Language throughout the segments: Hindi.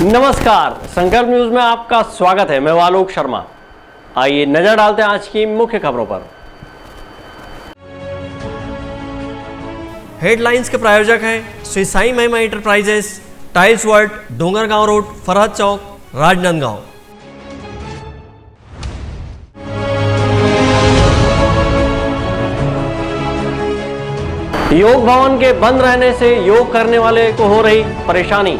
नमस्कार, संकल्प न्यूज में आपका स्वागत है। मैं आलोक शर्मा। आइए नजर डालते हैं आज की मुख्य खबरों पर। हेडलाइंस के प्रायोजक हैं Shri Sai Mahima enterprises, tiles world, Dongargaon road, Farhad चौक, राजनांदगांव। योग भवन के बंद रहने से योग करने वाले को हो रही परेशानी।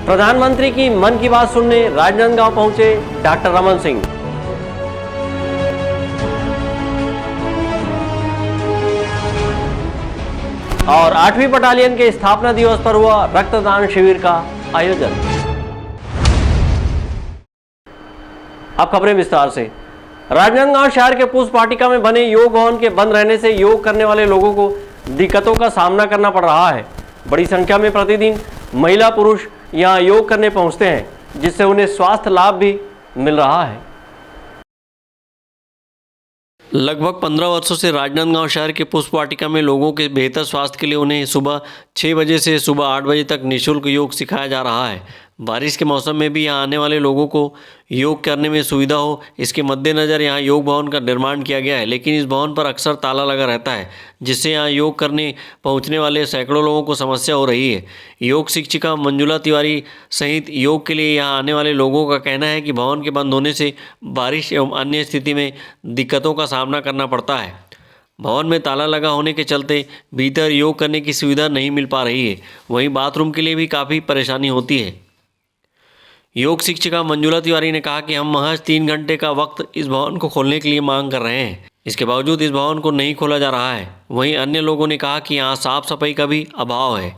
प्रधानमंत्री की मन की बात सुनने राजनांदगांव पहुंचे डॉक्टर रमन सिंह। और 8वीं बटालियन के स्थापना दिवस पर हुआ रक्तदान शिविर का आयोजन। अब खबरें विस्तार से। राजनांदगांव शहर के पुष्प वाटिका में बने योग भवन के बंद रहने से योग करने वाले लोगों को दिक्कतों का सामना करना पड़ रहा है। बड़ी संख्या में प्रतिदिन महिला पुरुष यहां योग करने पहुंचते हैं, जिससे उन्हें स्वास्थ्य लाभ भी मिल रहा है। लगभग 15 वर्षों से राजनांदगांव शहर के पुष्प वाटिका में लोगों के बेहतर स्वास्थ्य के लिए उन्हें सुबह 6 बजे से सुबह 8 बजे तक निःशुल्क योग सिखाया जा रहा है। बारिश के मौसम में भी यहाँ आने वाले लोगों को योग करने में सुविधा हो, इसके मद्देनज़र यहाँ योग भवन का निर्माण किया गया है। लेकिन इस भवन पर अक्सर ताला लगा रहता है, जिससे यहाँ योग करने पहुँचने वाले सैकड़ों लोगों को समस्या हो रही है। योग शिक्षिका मंजुला तिवारी सहित योग के लिए यहाँ आने वाले लोगों का कहना है कि भवन के बंद होने से बारिश एवं अन्य स्थिति में दिक्कतों का सामना करना पड़ता है। भवन में ताला लगा होने के चलते भीतर योग करने की सुविधा नहीं मिल पा रही है। वहीं बाथरूम के लिए भी काफ़ी परेशानी होती है। योग शिक्षिका मंजुला तिवारी ने कहा कि हम महज 3 घंटे का वक्त इस भवन को खोलने के लिए मांग कर रहे हैं। इसके बावजूद इस भवन को नहीं खोला जा रहा है। वहीं अन्य लोगों ने कहा कि यहाँ साफ सफाई का भी अभाव है।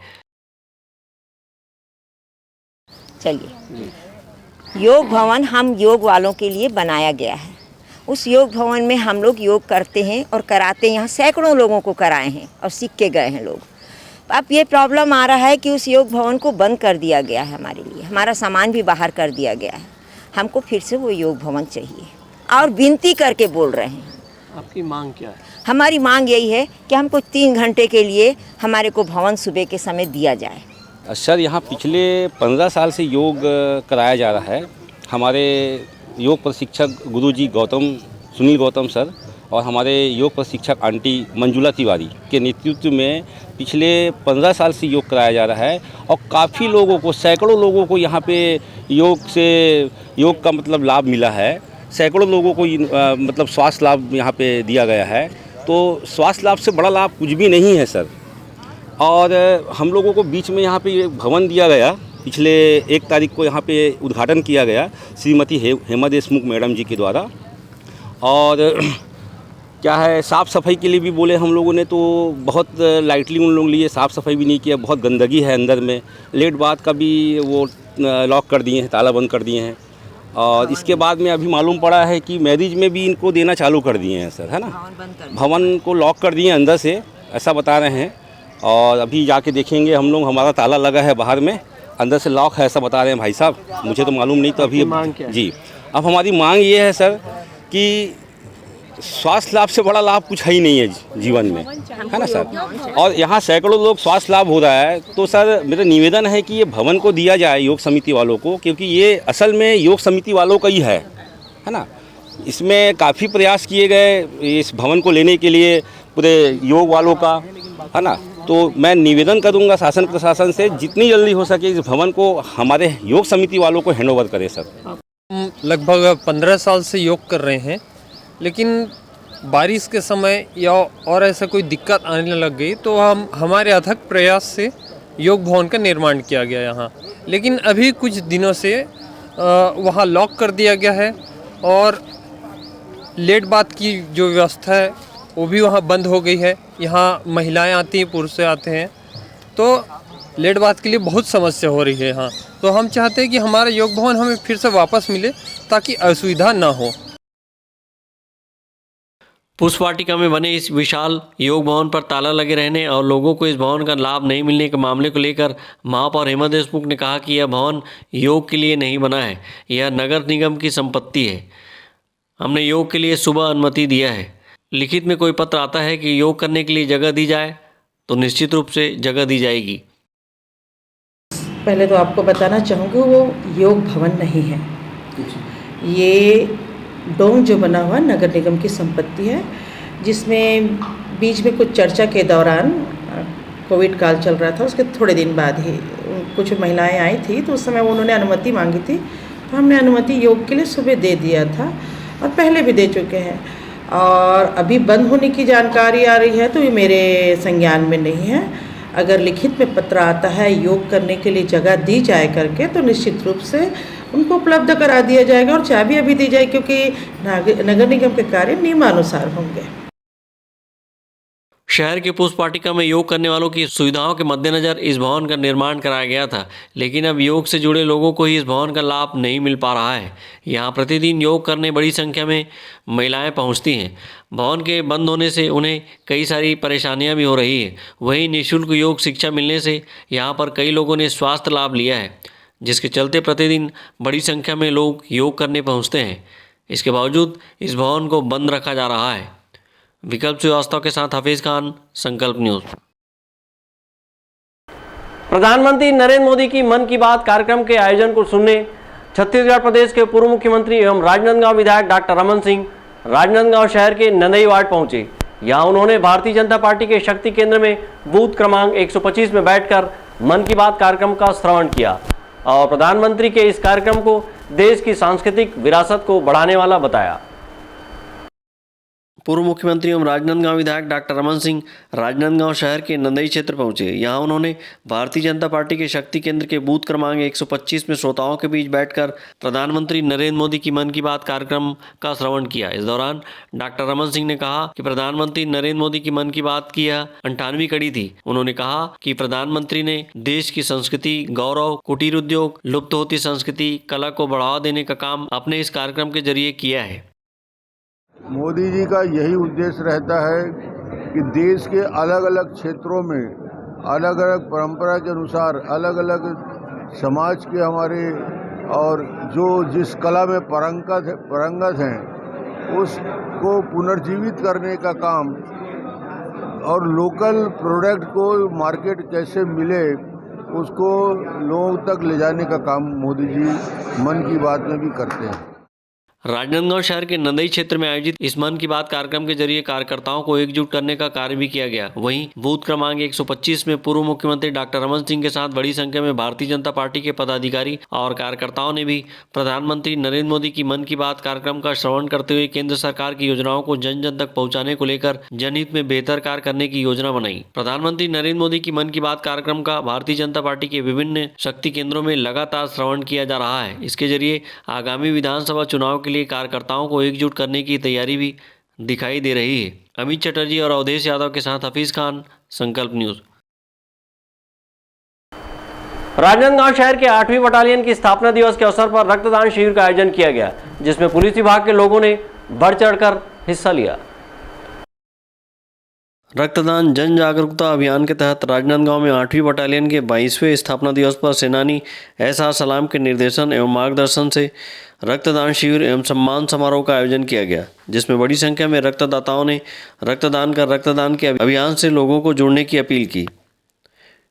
चलिए, योग भवन हम योग वालों के लिए बनाया गया है। उस योग भवन में हम लोग योग करते हैं और कराते हैं। यहाँ सैकड़ों लोगों को कराए हैं और सीख के गए हैं लोग। अब ये प्रॉब्लम आ रहा है कि उस योग भवन को बंद कर दिया गया है हमारे लिए। हमारा सामान भी बाहर कर दिया गया है। हमको फिर से वो योग भवन चाहिए और विनती करके बोल रहे हैं। आपकी मांग क्या है? हमारी मांग यही है कि हमको 3 घंटे के लिए हमारे को भवन सुबह के समय दिया जाए। सर, यहाँ पिछले 15 साल से योग कराया जा रहा है। हमारे योग प्रशिक्षक गुरुजी सुनील गौतम सर और हमारे योग प्रशिक्षक आंटी मंजुला तिवारी के नेतृत्व में पिछले 15 साल से योग कराया जा रहा है। और काफ़ी लोगों को, सैकड़ों लोगों को यहाँ पे योग का मतलब लाभ मिला है। सैकड़ों लोगों को मतलब स्वास्थ्य लाभ यहाँ पे दिया गया है। तो स्वास्थ्य लाभ से बड़ा लाभ कुछ भी नहीं है सर। और हम लोगों को बीच में यहाँ पे भवन दिया गया। पिछले 1 तारीख को यहाँ पे उद्घाटन किया गया श्रीमती हेमा देशमुख मैडम जी के द्वारा। और क्या है, साफ़ सफाई के लिए भी बोले हम लोगों ने, तो बहुत लाइटली उन लोगों लिए साफ़ सफाई भी नहीं किया। बहुत गंदगी है अंदर में। लेट बाद का भी वो लॉक कर दिए हैं, ताला बंद कर दिए हैं। और इसके बाद में अभी मालूम पड़ा है कि मैरिज में भी इनको देना चालू कर दिए हैं सर, है ना। भवन को लॉक कर दिए अंदर से, ऐसा बता रहे हैं। और अभी जाके देखेंगे हम लोग, हमारा ताला लगा है बाहर में, अंदर से लॉक है, ऐसा बता रहे हैं भाई साहब। मुझे तो मालूम नहीं। तो अभी जी, अब हमारी मांग ये है सर कि स्वास्थ्य लाभ से बड़ा लाभ कुछ है ही नहीं है जीवन में, है ना सर। और यहाँ सैकड़ों लोग स्वास्थ्य लाभ हो रहा है। तो सर, मेरा निवेदन है कि ये भवन को दिया जाए योग समिति वालों को, क्योंकि ये असल में योग समिति वालों का ही है ना। इसमें काफ़ी प्रयास किए गए इस भवन को लेने के लिए पूरे योग वालों का, है ना। तो मैं निवेदन करूँगा शासन प्रशासन से, जितनी जल्दी हो सके इस भवन को हमारे योग समिति वालों को हैंड ओवर करें सर। हम लगभग 15 साल से योग कर रहे हैं, लेकिन बारिश के समय या और ऐसा कोई दिक्कत आने लग गई तो हमारे अथक प्रयास से योग भवन का निर्माण किया गया यहाँ। लेकिन अभी कुछ दिनों से वहाँ लॉक कर दिया गया है और लेट बात की जो व्यवस्था है वो भी वहाँ बंद हो गई है। यहाँ महिलाएं आती हैं, पुरुष आते हैं, तो लेट बात के लिए बहुत समस्या हो रही है यहाँ। तो हम चाहते हैं कि हमारा योग भवन हमें फिर से वापस मिले ताकि असुविधा ना हो। पुष्प वाटिका में बने इस विशाल योग भवन पर ताला लगे रहने और लोगों को इस भवन का लाभ नहीं मिलने के मामले को लेकर महापौर हेमा देशमुख ने कहा कि यह भवन योग के लिए नहीं बना है, यह नगर निगम की संपत्ति है। हमने योग के लिए सुबह अनुमति दिया है। लिखित में कोई पत्र आता है कि योग करने के लिए जगह दी जाए तो निश्चित रूप से जगह दी जाएगी। पहले तो आपको बताना चाहूँगी वो योग भवन नहीं है, ये डोम जो बना हुआ नगर निगम की संपत्ति है, जिसमें बीच में कुछ चर्चा के दौरान कोविड काल चल रहा था, उसके थोड़े दिन बाद ही कुछ महिलाएं आई थी, तो उस समय उन्होंने अनुमति मांगी थी, तो हमने अनुमति योग के लिए सुबह दे दिया था और पहले भी दे चुके हैं। और अभी बंद होने की जानकारी आ रही है तो ये मेरे संज्ञान में नहीं है। अगर लिखित में पत्र आता है योग करने के लिए जगह दी जाए करके तो निश्चित रूप से उनको उपलब्ध करा दिया जाएगा और चाबी भी दी जाएगी, क्योंकि नगर निगम के कार्य नियमानुसार होंगे। शहर की पुष्प वाटिका में योग करने वालों की सुविधाओं के मद्देनज़र इस भवन का निर्माण कराया गया था, लेकिन अब योग से जुड़े लोगों को ही इस भवन का लाभ नहीं मिल पा रहा है। यहाँ प्रतिदिन योग करने बड़ी संख्या में महिलाएं पहुँचती हैं। भवन के बंद होने से उन्हें कई सारी परेशानियां भी हो रही है। वहीं निःशुल्क योग शिक्षा मिलने से यहाँ पर कई लोगों ने स्वास्थ्य लाभ लिया है, जिसके चलते प्रतिदिन बड़ी संख्या में लोग योग करने पहुँचते हैं। इसके बावजूद इस भवन को बंद रखा जा रहा है। विकल्प श्रीवास्तव के साथ हफीज खान, संकल्प न्यूज। प्रधानमंत्री नरेंद्र मोदी की मन की बात कार्यक्रम के आयोजन को सुनने छत्तीसगढ़ प्रदेश के पूर्व मुख्यमंत्री एवं राजनांदगांव विधायक डॉक्टर रमन सिंह राजनांदगांव शहर के नंदई वार्ड पहुंचे। यहां उन्होंने भारतीय जनता पार्टी के शक्ति केंद्र में बूथ क्रमांक 125 में बैठकर मन की बात कार्यक्रम का श्रवण किया और प्रधानमंत्री के इस कार्यक्रम को देश की सांस्कृतिक विरासत को बढ़ाने वाला बताया। पूर्व मुख्यमंत्री एवं राजनांदगांव विधायक डॉक्टर रमन सिंह राजनांदगांव शहर के नंदई क्षेत्र पहुंचे। यहां उन्होंने भारतीय जनता पार्टी के शक्ति केंद्र के बूथ क्रमांक 125 में श्रोताओं के बीच बैठकर प्रधानमंत्री नरेंद्र मोदी की मन की बात कार्यक्रम का श्रवण किया। इस दौरान डॉक्टर रमन सिंह ने कहा कि प्रधानमंत्री नरेंद्र मोदी की मन की बात की यह 58वीं कड़ी थी। उन्होंने कहा कि प्रधानमंत्री ने देश की संस्कृति, गौरव, कुटीर उद्योग, लुप्त होती संस्कृति, कला को बढ़ावा देने का काम अपने इस कार्यक्रम के जरिए किया है। मोदी जी का यही उद्देश्य रहता है कि देश के अलग अलग क्षेत्रों में अलग अलग परंपरा के अनुसार अलग अलग समाज के हमारे और जो जिस कला में पारंगत हैं उसको पुनर्जीवित करने का काम और लोकल प्रोडक्ट को मार्केट कैसे मिले उसको लोगों तक ले जाने का काम मोदी जी मन की बात में भी करते हैं। राजनांदगांव शहर के नंदई क्षेत्र में आयोजित इस मन की बात कार्यक्रम के जरिए कार्यकर्ताओं को एकजुट करने का कार्य भी किया गया। वहीं बूथ क्रमांक 125 में पूर्व मुख्यमंत्री डॉक्टर रमन सिंह के साथ बड़ी संख्या में भारतीय जनता पार्टी के पदाधिकारी और कार्यकर्ताओं ने भी प्रधानमंत्री नरेंद्र मोदी की मन की बात कार्यक्रम का श्रवण करते हुए केंद्र सरकार की योजनाओं को जन जन तक पहुँचाने को लेकर जनहित में बेहतर कार्य करने की योजना बनाई। प्रधानमंत्री नरेंद्र मोदी की मन की बात कार्यक्रम का भारतीय जनता पार्टी के विभिन्न शक्ति केंद्रों में लगातार श्रवण किया जा रहा है। इसके जरिए आगामी विधानसभा चुनाव के लिए कार्यकर्ताओं को एकजुट करने की तैयारी भी दिखाई दे रही है। अमित चटर्जी और अवधेश यादव के साथ हफीज खान, संकल्प न्यूज। राजनांदगांव शहर के 8वीं बटालियन की स्थापना दिवस के अवसर पर रक्तदान शिविर का आयोजन किया गया, जिसमें पुलिस विभाग के लोगों ने बढ़ चढ़कर हिस्सा लिया। रक्तदान जन जागरूकता अभियान के तहत राजनांदगांव में 8वीं बटालियन के 22वें स्थापना दिवस पर सेनानी एस.आर. सलाम के निर्देशन एवं मार्गदर्शन से रक्तदान शिविर एवं सम्मान समारोह का आयोजन किया गया, जिसमें बड़ी संख्या में रक्तदाताओं ने रक्तदान कर रक्तदान के अभियान से लोगों को जुड़ने की अपील की।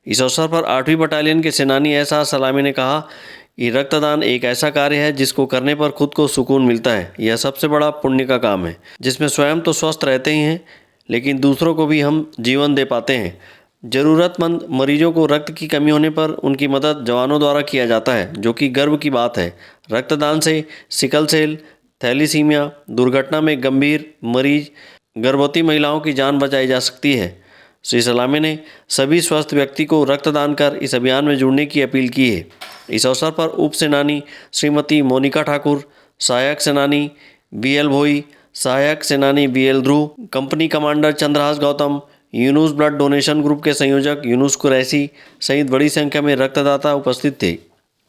इस अवसर पर 8वीं बटालियन के सेनानी एस.आर. सलामी ने कहा कि रक्तदान एक ऐसा कार्य है जिसको करने पर खुद को सुकून मिलता है। यह सबसे बड़ा पुण्य का काम है, जिसमें स्वयं तो स्वस्थ रहते ही हैं, लेकिन दूसरों को भी हम जीवन दे पाते हैं। ज़रूरतमंद मरीजों को रक्त की कमी होने पर उनकी मदद जवानों द्वारा किया जाता है, जो कि गर्व की बात है। रक्तदान से सिकल सेल, थैलीसीमिया, दुर्घटना में गंभीर मरीज, गर्भवती महिलाओं की जान बचाई जा सकती है। श्री सलामी ने सभी स्वस्थ व्यक्ति को रक्तदान कर इस अभियान में जुड़ने की अपील की है। इस अवसर पर उप सेनानी श्रीमती मोनिका ठाकुर, सहायक सेनानी बी.एल. भोई, सहायक सेनानी BL. Dhruv, company commander Chandrahas Gautam, Yunus blood donation group के संयोजक यूनुस कुरैशी सहित बड़ी संख्या में रक्तदाता उपस्थित थे।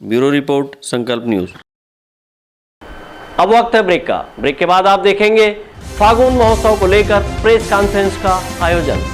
ब्यूरो रिपोर्ट, संकल्प न्यूज। अब वक्त है ब्रेक का। ब्रेक के बाद आप देखेंगे फागुन महोत्सव को लेकर प्रेस कॉन्फ्रेंस का आयोजन।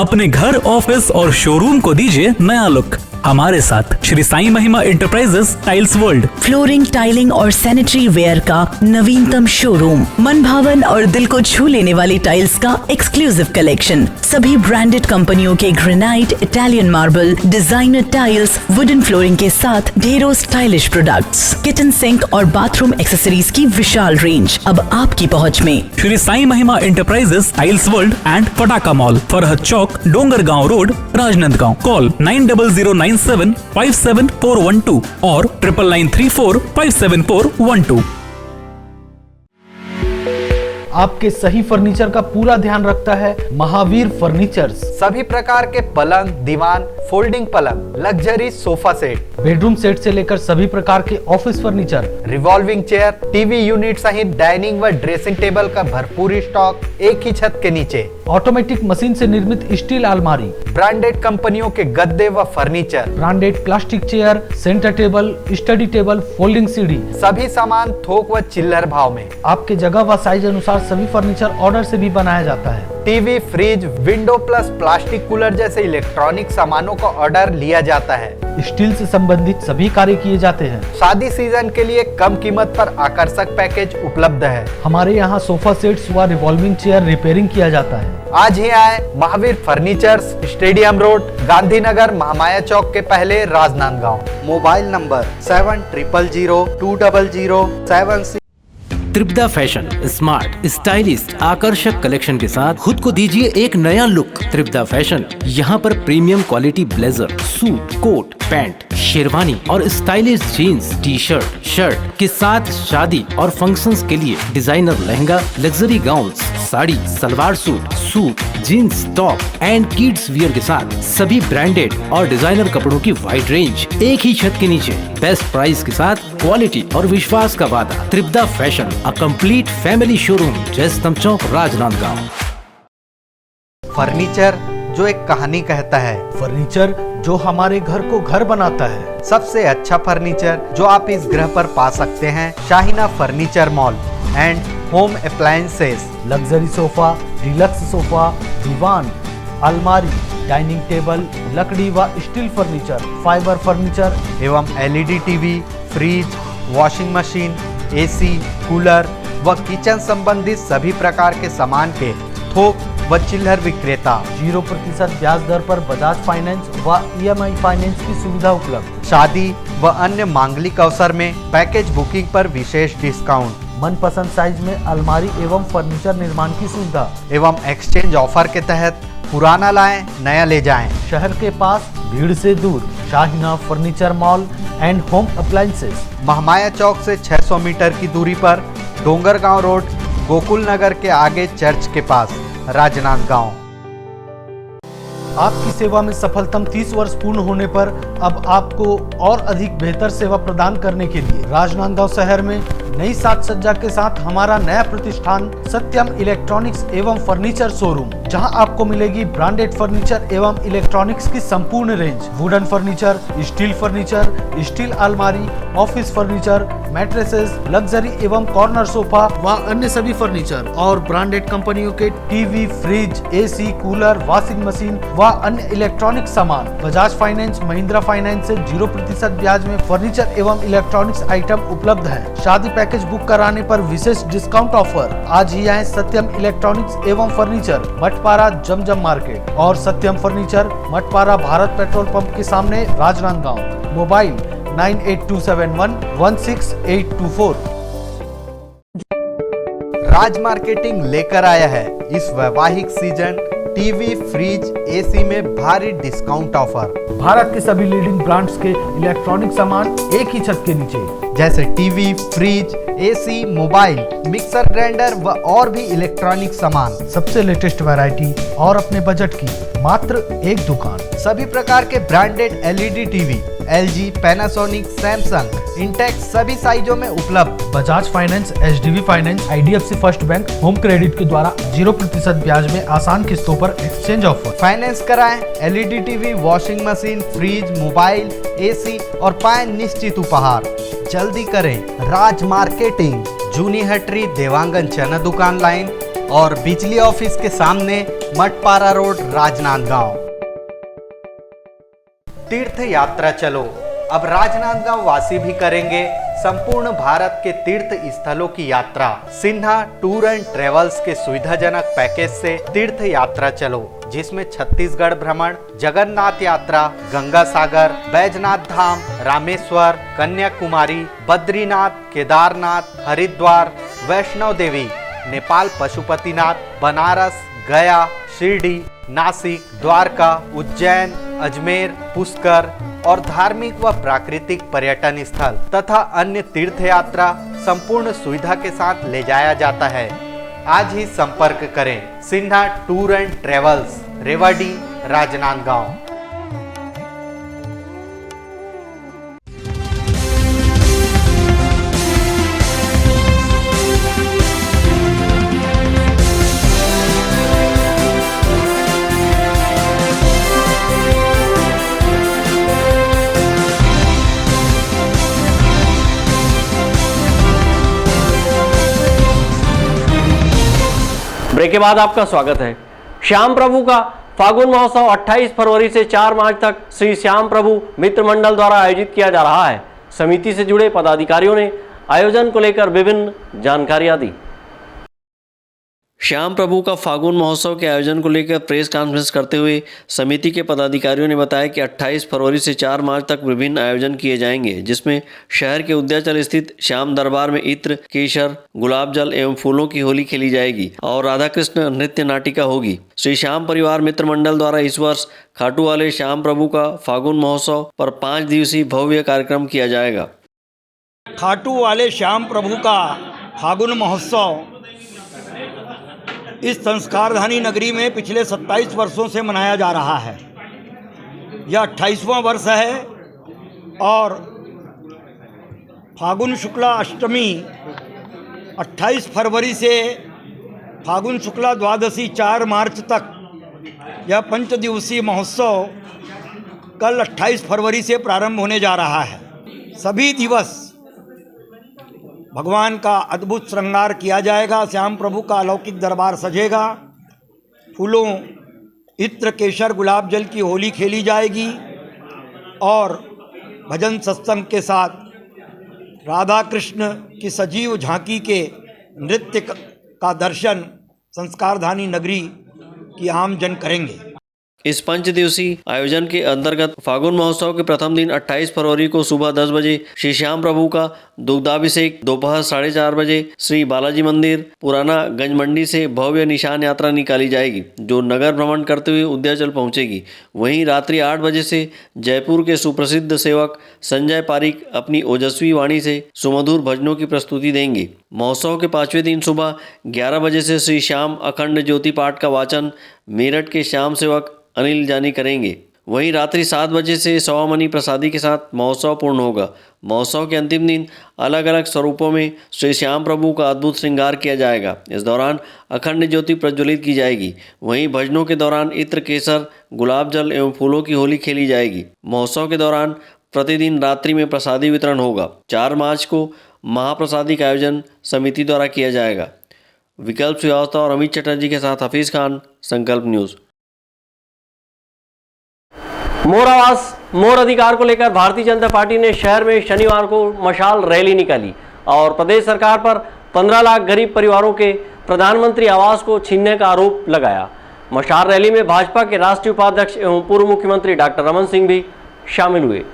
अपने घर, ऑफिस और शोरूम को दीजिए नया लुक हमारे साथ Shri Sai Mahima enterprises tiles world. Flooring, tiling और सैनिटरी वेयर का नवीनतम शोरूम, मन भावन और दिल को छू लेने वाली टाइल्स का एक्सक्लूसिव कलेक्शन, सभी ब्रांडेड कंपनियों के granite, Italian marble, designer tiles, wooden flooring के साथ ढेरों स्टाइलिश प्रोडक्ट्स, किचन सिंक और बाथरूम एक्सेसरीज की विशाल रेंज अब आपकी पहुंच में। Shri Sai Mahima enterprises tiles world and Pataka mall, Farhad चौक, डोंगरगांव रोड, राजनांदगांव। कॉल 9009757412 और 9994574412। आपके सही फर्नीचर का पूरा ध्यान रखता है महावीर फर्नीचर्स। सभी प्रकार के पलंग, दीवान, फोल्डिंग पलंग, luxury sofa set, bedroom set से लेकर सभी प्रकार के office furniture, revolving chair, TV unit सहित डाइनिंग व ड्रेसिंग टेबल का भरपूर स्टॉक एक ही छत के नीचे। ऑटोमेटिक मशीन से निर्मित स्टील अलमारी, ब्रांडेड कंपनियों के गद्दे व furniture, branded plastic chair, centre table, study table, folding सीढ़ी, सभी सामान थोक व चिल्लर भाव में। आपके जगह व साइज अनुसार सभी फर्नीचर ऑर्डर से भी बनाया जाता है। TV, fridge, window plus plastic cooler जैसे इलेक्ट्रॉनिक सामानों का ऑर्डर लिया जाता है। स्टील से संबंधित सभी कार्य किए जाते हैं। शादी सीजन के लिए कम कीमत पर आकर्षक पैकेज उपलब्ध है। हमारे यहाँ सोफा सेट्स व रिवॉल्विंग चेयर रिपेयरिंग किया जाता है। आज ही आए Mahavir furnitures, stadium road, Gandhinagar, Mahamaya चौक के पहले, Rajnandgaon. Mobile number 70002007। Tripada fashion smart, stylish, आकर्षक कलेक्शन के साथ खुद को दीजिए एक नया लुक। त्रिपदा फैशन यहाँ पर premium quality blazer, suit, coat, pant, sherwani और stylish jeans, T shirt, shirt के साथ शादी और फंक्शंस के लिए designer lehenga, luxury gowns, sari, salwar suit, suit, jeans, top and kids wear के साथ सभी ब्रांडेड और डिजाइनर कपड़ों की वाइड रेंज एक ही छत के नीचे। बेस्ट प्राइस के साथ क्वालिटी और विश्वास का वादा। Tripada fashion, a complete family showroom, Jaistambh चौक, राजनांदगांव। फर्नीचर जो एक कहानी कहता है, फर्नीचर जो हमारे घर को घर बनाता है। सबसे अच्छा फर्नीचर जो आप इस ग्रह पर पा सकते हैं, Shahina furniture mall and home appliances. Luxury sofa, deluxe sofa, दीवान, अलमारी, डाइनिंग टेबल, लकड़ी व स्टील फर्नीचर, फाइबर फर्नीचर एवं LED TV, fridge, washing machine, AC, cooler व किचन संबंधित सभी प्रकार के सामान के थोक व चिल्लर विक्रेता। 0% ब्याज दर पर बजाज फाइनेंस व EMI फाइनेंस की सुविधा उपलब्ध। शादी व अन्य मांगलिक अवसर में पैकेज बुकिंग पर विशेष डिस्काउंट। मनपसंद साइज में अलमारी एवं फर्नीचर निर्माण की सुविधा एवं एक्सचेंज ऑफर के तहत पुराना लाएं, नया ले जाएं। शहर के पास, भीड़ से दूर, Shahina furniture mall and home appliances. Mahamaya चौक से 600 मीटर की दूरी पर, डोंगरगांव रोड, गोकुल नगर के आगे चर्च के पास, राजनांदगांव। आपकी सेवा में सफलतम 30 वर्ष पूर्ण होने पर अब आपको और अधिक बेहतर सेवा प्रदान करने के लिए राजनांदगांव शहर में नई साज सज्जा के साथ हमारा नया प्रतिष्ठान सत्यम इलेक्ट्रॉनिक्स एवं फर्नीचर शोरूम, जहां आपको मिलेगी ब्रांडेड फर्नीचर एवं इलेक्ट्रॉनिक्स की संपूर्ण रेंज। वुडन फर्नीचर, स्टील अलमारी, ऑफिस फर्नीचर, मैट्रेसेस, लग्जरी एवं कॉर्नर सोफा व अन्य सभी फर्नीचर और ब्रांडेड कंपनियों के TV, fridge, AC, cooler, washing machine व अन्य इलेक्ट्रॉनिक सामान। बजाज फाइनेंस, महिंद्रा फाइनेंस से 0% ब्याज में फर्नीचर एवं इलेक्ट्रॉनिक्स आइटम उपलब्ध है। शादी पैकेज बुक कराने पर विशेष डिस्काउंट ऑफर। आज ही आए सत्यम इलेक्ट्रॉनिक्स एवं फर्नीचर, मठपारा, जमजम मार्केट और Satyam furniture, Mathpara, Bharat petrol pump के सामने, राजनांदगांव। मोबाइल 9827116824। राज मार्केटिंग लेकर आया है इस वैवाहिक सीजन टीवी, फ्रिज, AC में भारी डिस्काउंट ऑफर। भारत के सभी लीडिंग ब्रांड्स के इलेक्ट्रॉनिक सामान एक ही छत के नीचे, जैसे TV, fridge, AC, mobile, mixer grinder व और भी इलेक्ट्रॉनिक सामान। सबसे लेटेस्ट वैरायटी और अपने बजट की मात्र एक दुकान। सभी प्रकार के branded LED TV, LG, Panasonic, Samsung, Intex सभी साइजों में उपलब्ध। Bajaj finance, HDB finance, IDFC first bank, home credit के द्वारा 0% ब्याज में आसान किस्तों पर एक्सचेंज ऑफर। फाइनेंस कराएं, LED TV, washing machine, fridge, mobile, AC और पाएं निश्चित उपहार। जल्दी करें। राज मार्केटिंग, जूनी हटरी, देवांगन चना दुकान लाइन, और बिजली ऑफिस के सामने मटपारा रोड, राजनांदगांव। तीर्थ यात्रा चलो, अब राजनांदगांव वासी भी करेंगे संपूर्ण भारत के तीर्थ स्थलों की यात्रा। सिन्हा टूर एंड ट्रेवल्स के सुविधाजनक पैकेज से तीर्थ यात्रा चलो, जिसमें छत्तीसगढ़ भ्रमण, जगन्नाथ यात्रा, गंगा सागर, बैजनाथ धाम, रामेश्वर, कन्याकुमारी, बद्रीनाथ, केदारनाथ, हरिद्वार, वैष्णो देवी, नेपाल पशुपतिनाथ, बनारस, गया, शिरडी, नासिक, द्वारका, उज्जैन, अजमेर, पुष्कर और धार्मिक व प्राकृतिक पर्यटन स्थल तथा अन्य तीर्थ यात्रा संपूर्ण सुविधा के साथ ले जाया जाता है। आज ही संपर्क करें Sinha tour and travels, Rewari, Rajnandgaon. Break के बाद आपका स्वागत है। श्याम प्रभु का फागुन महोत्सव 28 फरवरी से 4 मार्च तक श्री श्याम प्रभु मित्र मंडल द्वारा आयोजित किया जा रहा है। समिति से जुड़े पदाधिकारियों ने आयोजन को लेकर विभिन्न जानकारियां दी। श्याम प्रभु का फागुन महोत्सव के आयोजन को लेकर प्रेस कॉन्फ्रेंस करते हुए समिति के पदाधिकारियों ने बताया कि 28 फरवरी से 4 मार्च तक विभिन्न आयोजन किए जाएंगे, जिसमें शहर के उद्याचल स्थित श्याम दरबार में इत्र, केसर, गुलाब जल एवं फूलों की होली खेली जाएगी और राधा कृष्ण नृत्य नाटिका होगी। श्री श्याम परिवार मित्र मंडल द्वारा इस वर्ष खाटू वाले श्याम प्रभु का फागुन महोत्सव पर 5 दिवसीय भव्य कार्यक्रम किया जाएगा। खाटू वाले श्याम प्रभु का फागुन महोत्सव इस संस्कारधानी नगरी में पिछले 27 वर्षों से मनाया जा रहा है। यह 28वां वर्ष है और फागुन शुक्ला अष्टमी 28 फरवरी से फागुन शुक्ला द्वादशी 4 मार्च तक यह 5 दिवसीय महोत्सव कल 28 फरवरी से प्रारंभ होने जा रहा है। सभी दिवस भगवान का अद्भुत श्रृंगार किया जाएगा। श्याम प्रभु का अलौकिक दरबार सजेगा, फूलों, इत्र, केसर, गुलाब जल की होली खेली जाएगी और भजन सत्संग के साथ राधा कृष्ण की सजीव झांकी के नृत्य का दर्शन संस्कारधानी नगरी की आम जन करेंगे। इस 5 दिवसीय आयोजन के अंतर्गत फागुन महोत्सव के प्रथम दिन 28 फरवरी को सुबह 10 बजे श्री श्याम प्रभु का दुग्धाभिषेक, दोपहर 4:30 बजे श्री बालाजी मंदिर पुराना गंज मंडी से भव्य निशान यात्रा निकाली जाएगी, जो नगर भ्रमण करते हुए उद्याचल पहुंचेगी। वहीं रात्रि 8 बजे से जयपुर के सुप्रसिद्ध सेवक संजय पारिक अपनी ओजस्वी वाणी से सुमधुर भजनों की प्रस्तुति देंगे। महोत्सव के 5वें दिन सुबह 11 बजे से श्री श्याम अखंड ज्योति पाठ का वाचन मेरठ के श्याम सेवक अनिल जानी करेंगे। वहीं रात्रि 7 बजे से सवामणि प्रसादी के साथ महोत्सव पूर्ण होगा। महोत्सव के अंतिम दिन अलग अलग स्वरूपों में श्री श्याम प्रभु का अद्भुत श्रृंगार किया जाएगा। इस दौरान अखंड ज्योति प्रज्वलित की जाएगी। वहीं भजनों के दौरान इत्र, केसर, गुलाब जल एवं फूलों की होली खेली जाएगी। महोत्सव के दौरान प्रतिदिन रात्रि में प्रसादी वितरण होगा। 4 मार्च को महाप्रसादी का आयोजन समिति द्वारा किया जाएगा। विकल्प श्रीवास्तव और अमित चटर्जी के साथ हफीज खान, संकल्प न्यूज़। मोर आवास मोर अधिकार को लेकर भारतीय जनता पार्टी ने शहर में शनिवार को मशाल रैली निकाली और प्रदेश सरकार पर 15 लाख गरीब परिवारों के प्रधानमंत्री आवास को छीनने का आरोप लगाया। मशाल रैली में भाजपा के राष्ट्रीय उपाध्यक्ष एवं पूर्व मुख्यमंत्री डॉक्टर रमन सिंह भी शामिल हुए।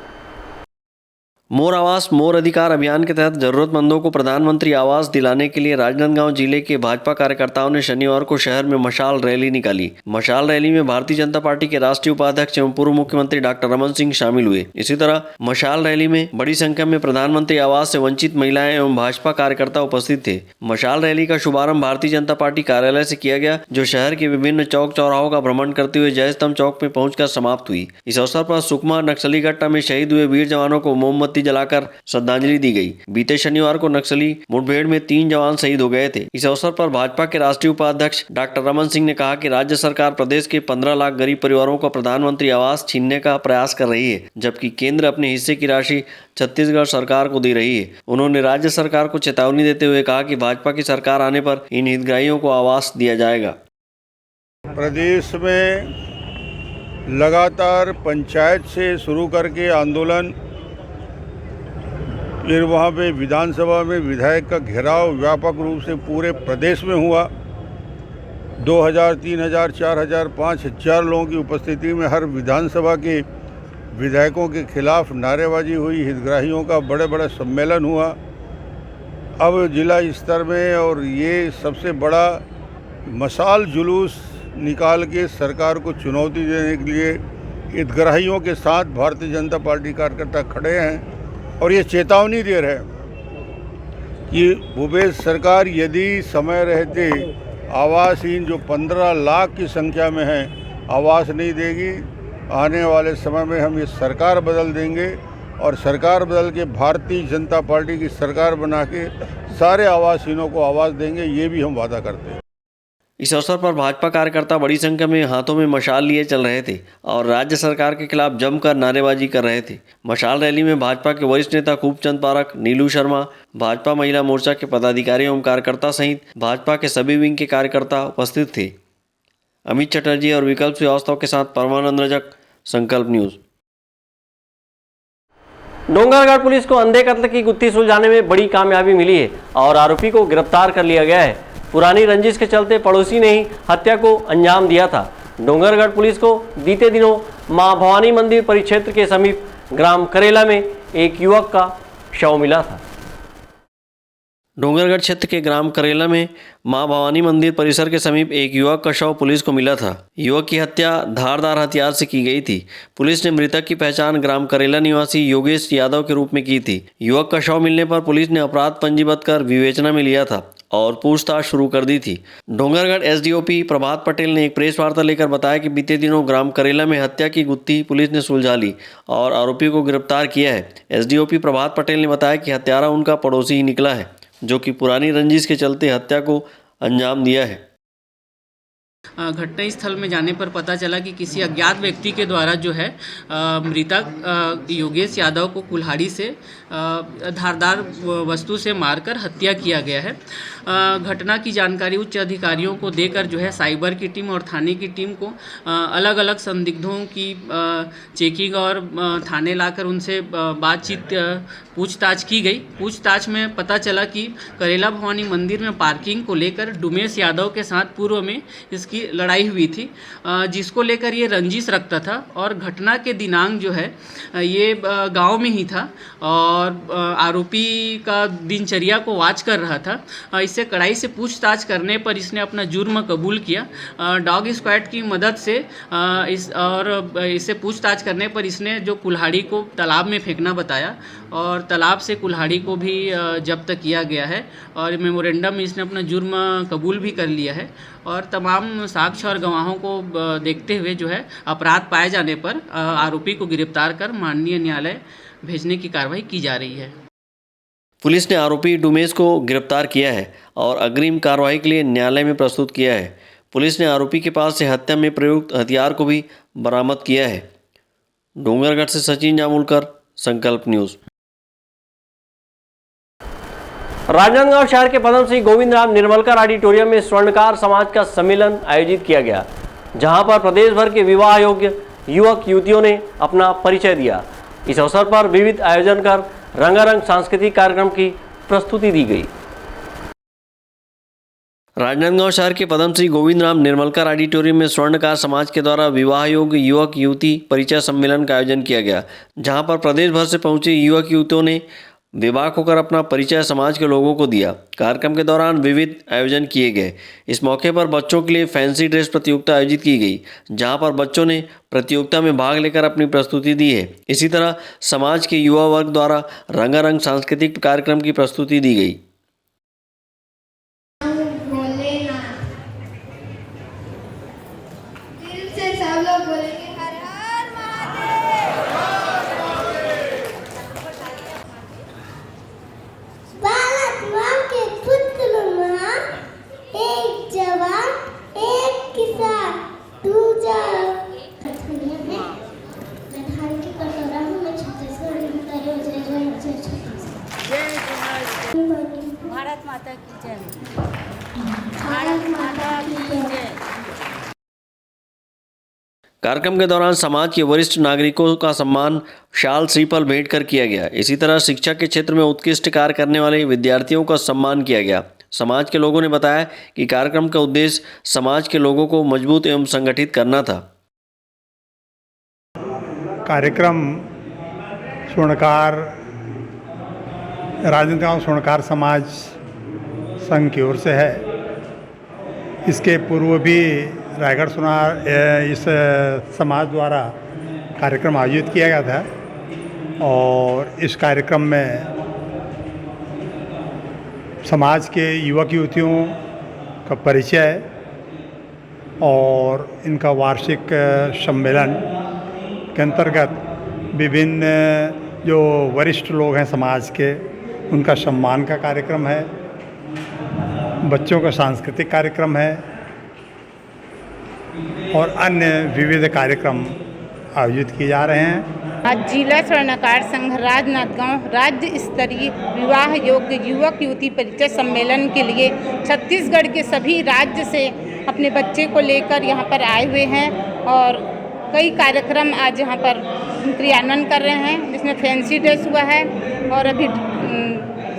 मोर आवास मोर अधिकार अभियान के तहत जरूरतमंदों को प्रधानमंत्री आवास दिलाने के लिए राजनांदगांव जिले के भाजपा कार्यकर्ताओं ने शनिवार को शहर में मशाल रैली निकाली। मशाल रैली में भारतीय जनता पार्टी के राष्ट्रीय उपाध्यक्ष एवं पूर्व मुख्यमंत्री डॉक्टर रमन सिंह शामिल हुए। इसी तरह मशाल रैली में बड़ी संख्या में प्रधानमंत्री आवास से वंचित महिलाएं एवं भाजपा कार्यकर्ता उपस्थित थे। मशाल रैली का शुभारंभ भारतीय जनता पार्टी कार्यालय से किया गया, जो शहर के विभिन्न चौक चौराहों का भ्रमण करते हुए जय स्तंभ चौक में पहुंचकर समाप्त हुई। इस अवसर पर सुकमा नक्सली घटना में शहीद हुए वीर जवानों को मोमबत्ती मोमबत्ती जलाकर श्रद्धांजलि दी गई। बीते शनिवार को नक्सली मुठभेड़ में 3 जवान शहीद हो गए थे। इस अवसर पर भाजपा के राष्ट्रीय उपाध्यक्ष डॉक्टर रमन सिंह ने कहा कि राज्य सरकार प्रदेश के 15 लाख गरीब परिवारों को प्रधानमंत्री आवास छीनने का प्रयास कर रही है, जबकि केंद्र अपने हिस्से की राशि छत्तीसगढ़ सरकार को दे रही है। उन्होंने राज्य सरकार को चेतावनी देते हुए कहा कि भाजपा की सरकार आने पर इन हितग्राहियों को आवास दिया जाएगा। प्रदेश में लगातार पंचायत से शुरू करके आंदोलन, फिर वहाँ पे विधानसभा में विधायक का घेराव व्यापक रूप से पूरे प्रदेश में हुआ। 2000, 3000, 4000, 5000 लोगों की उपस्थिति में हर विधानसभा के विधायकों के खिलाफ नारेबाजी हुई, हितग्राहियों का बड़े बड़ा सम्मेलन हुआ। अब जिला स्तर में और ये सबसे बड़ा मशाल जुलूस निकाल के सरकार को चुनौती देने के लिए हितग्राहियों के साथ भारतीय जनता पार्टी कार्यकर्ता खड़े हैं और ये चेतावनी दे रहे हैं कि भूपेश सरकार यदि समय रहते आवासहीन जो 15 लाख की संख्या में है आवास नहीं देगी, आने वाले समय में हम ये सरकार बदल देंगे और सरकार बदल के भारतीय जनता पार्टी की सरकार बना के सारे आवासहीनों को आवास देंगे, ये भी हम वादा करते हैं। इस अवसर पर भाजपा कार्यकर्ता बड़ी संख्या में हाथों में मशाल लिए चल रहे थे और राज्य सरकार के खिलाफ जमकर नारेबाजी कर रहे थे। मशाल रैली में भाजपा के वरिष्ठ नेता खूबचंद पारख, नीलू शर्मा, भाजपा महिला मोर्चा के पदाधिकारी एवं कार्यकर्ता सहित भाजपा के सभी विंग के कार्यकर्ता उपस्थित थे। अमित चटर्जी और विकल्प श्रीवास्तव के साथ परमानंद रजक, संकल्प न्यूज। डोंगरगढ़ पुलिस को अंधे कत्ल की गुत्थी सुलझाने में बड़ी कामयाबी मिली है और आरोपी को गिरफ्तार कर लिया गया है। पुरानी रंजिश के चलते पड़ोसी ने ही हत्या को अंजाम दिया था। डोंगरगढ़ पुलिस को बीते दिनों मां भवानी मंदिर परिक्षेत्र के समीप ग्राम करेला में एक युवक का शव मिला था। डोंगरगढ़ क्षेत्र के ग्राम करेला में मां भवानी मंदिर परिसर के समीप एक युवक का शव पुलिस को मिला था। युवक की हत्या धारदार हथियार से की गई थी। पुलिस ने मृतक की पहचान ग्राम करेला निवासी योगेश यादव के रूप में की थी। युवक का शव मिलने पर पुलिस ने अपराध पंजीबद्ध कर विवेचना में लिया था और पूछताछ शुरू कर दी थी। डोंगरगढ़ एसडीओपी प्रभात पटेल ने एक प्रेस वार्ता लेकर बताया कि बीते दिनों ग्राम करेला में हत्या की गुत्थी पुलिस ने सुलझा ली और आरोपी को गिरफ्तार किया है। एसडीओपी प्रभात पटेल ने बताया कि हत्यारा उनका पड़ोसी ही निकला है, जो कि पुरानी रंजिश के चलते हत्या को अंजाम दिया है। घटना स्थल में जाने पर पता चला कि किसी अज्ञात व्यक्ति के द्वारा जो है मृतक योगेश यादव को कुल्हाड़ी से धारदार वस्तु से मारकर हत्या किया गया है। घटना की जानकारी उच्च अधिकारियों को देकर जो है साइबर की टीम और थाने की टीम को अलग अलग संदिग्धों की चेकिंग और थाने लाकर उनसे बातचीत पूछताछ की गई। पूछताछ में पता चला कि करेला भवानी मंदिर में पार्किंग को लेकर डुमेश यादव के साथ पूर्व में इसकी लड़ाई हुई थी, जिसको लेकर ये रंजिश रखता था और घटना के दिनांक जो है ये गांव में ही था और आरोपी का दिनचर्या को वॉच कर रहा था। इससे कड़ाई से पूछताछ करने पर इसने अपना जुर्म कबूल किया। डॉग स्क्वाड की मदद से इससे पूछताछ करने पर इसने जो कुल्हाड़ी को तालाब में फेंकना बताया और तालाब से कुल्हाड़ी को भी जब्त किया गया है और मेमोरेंडम में इसने अपना जुर्म कबूल भी कर लिया है और तमाम साक्ष्य और गवाहों को देखते हुए जो है अपराध पाए जाने पर आरोपी को गिरफ्तार कर माननीय न्यायालय भेजने की कार्रवाई की जा रही है। पुलिस ने आरोपी डुमेश को गिरफ्तार किया है और अग्रिम कार्रवाई के लिए न्यायालय में प्रस्तुत किया है। पुलिस ने आरोपी के पास से हत्या में प्रयुक्त हथियार को भी बरामद किया है। डोंगरगढ़ से सचिन जामुलकर, संकल्प न्यूज। राजनांदगांव शहर के पद्म श्री गोविंद राम निर्मलकर ऑडिटोरियम में स्वर्णकार समाज का सम्मेलन आयोजित किया गया, जहां पर प्रदेश भर के विवाह योग्य युवक युवतियों ने अपना परिचय दिया। इस अवसर पर विविध आयोजन कर रंगारंग सांस्कृतिक कार्यक्रम की प्रस्तुति दी गई। राजनांदगांव शहर के पद्म श्री गोविंद राम निर्मलकर ऑडिटोरियम में स्वर्णकार समाज के द्वारा विवाह योग्य युवक युवती परिचय सम्मेलन का आयोजन किया गया, जहां पर प्रदेश भर से पहुंचे युवक युवतियों ने विवाह होकर अपना परिचय समाज के लोगों को दिया। कार्यक्रम के दौरान विविध आयोजन किए गए। इस मौके पर बच्चों के लिए फैंसी ड्रेस प्रतियोगिता आयोजित की गई, जहां पर बच्चों ने प्रतियोगिता में भाग लेकर अपनी प्रस्तुति दी है। इसी तरह समाज के युवा वर्ग द्वारा रंगारंग सांस्कृतिक कार्यक्रम की प्रस्तुति दी गई। कार्यक्रम के दौरान समाज के वरिष्ठ नागरिकों का सम्मान शाल श्रीफल भेंट कर किया गया। इसी तरह शिक्षा के क्षेत्र में उत्कृष्ट कार्य करने वाले विद्यार्थियों का सम्मान किया गया। समाज के लोगों ने बताया कि कार्यक्रम का उद्देश्य समाज के लोगों को मजबूत एवं संगठित करना था। कार्यक्रम स्वर्णकार राजनांदगांव स्वर्णकार समाज संघ की ओर से है। इसके पूर्व भी रायगढ़ सोनार इस समाज द्वारा कार्यक्रम आयोजित किया गया था और इस कार्यक्रम में समाज के युवक युवतियों का परिचय और इनका वार्षिक सम्मेलन के अंतर्गत विभिन्न जो वरिष्ठ लोग हैं समाज के उनका सम्मान का कार्यक्रम है। बच्चों का सांस्कृतिक कार्यक्रम है और अन्य विविध कार्यक्रम आयोजित किए जा रहे हैं। आज जिला स्वर्णकार संघ राजनांदगांव राज्य स्तरीय विवाह योग्य युवक युवती परिचय सम्मेलन के लिए छत्तीसगढ़ के सभी राज्य से अपने बच्चे को लेकर यहाँ पर आए हुए हैं और कई कार्यक्रम आज यहाँ पर क्रियान्वयन कर रहे हैं, जिसमें फैंसी ड्रेस हुआ है और अभी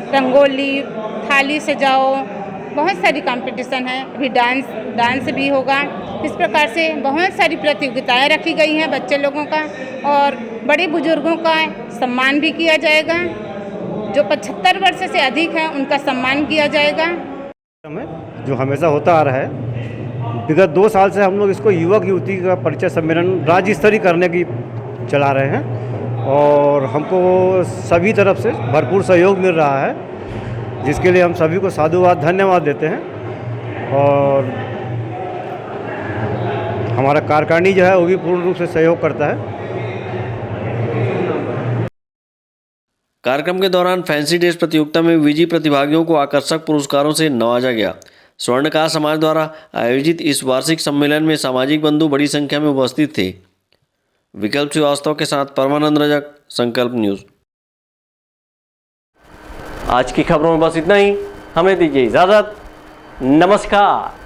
रंगोली, थाली सजाओ, बहुत सारी कंपटीशन है। अभी डांस भी होगा। इस प्रकार से बहुत सारी प्रतियोगिताएं रखी गई हैं बच्चे लोगों का और बड़े बुजुर्गों का सम्मान भी किया जाएगा। जो 75 वर्ष से अधिक हैं उनका सम्मान किया जाएगा। जो हमेशा होता आ रहा है, विगत 2 साल से हम लोग इसको युवक युवती का परिचय सम्मेलन राज्य स्तरीय करने की चला रहे हैं और हमको सभी तरफ से भरपूर सहयोग मिल रहा है, जिसके लिए हम सभी को साधुवाद धन्यवाद देते हैं। और हमारा कार्यकारिणी जो है वो भी पूर्ण रूप से सहयोग करता है। कार्यक्रम के दौरान फैंसी ड्रेस प्रतियोगिता में विजयी प्रतिभागियों को आकर्षक पुरस्कारों से नवाजा गया। स्वर्णकार समाज द्वारा आयोजित इस वार्षिक सम्मेलन में सामाजिक बंधु बड़ी संख्या में उपस्थित थे। विकल्प श्रीवास्तव के साथ परमानंद रजक, संकल्प न्यूज। आज की खबरों में बस इतना ही। हमें दीजिए इजाजत। नमस्कार।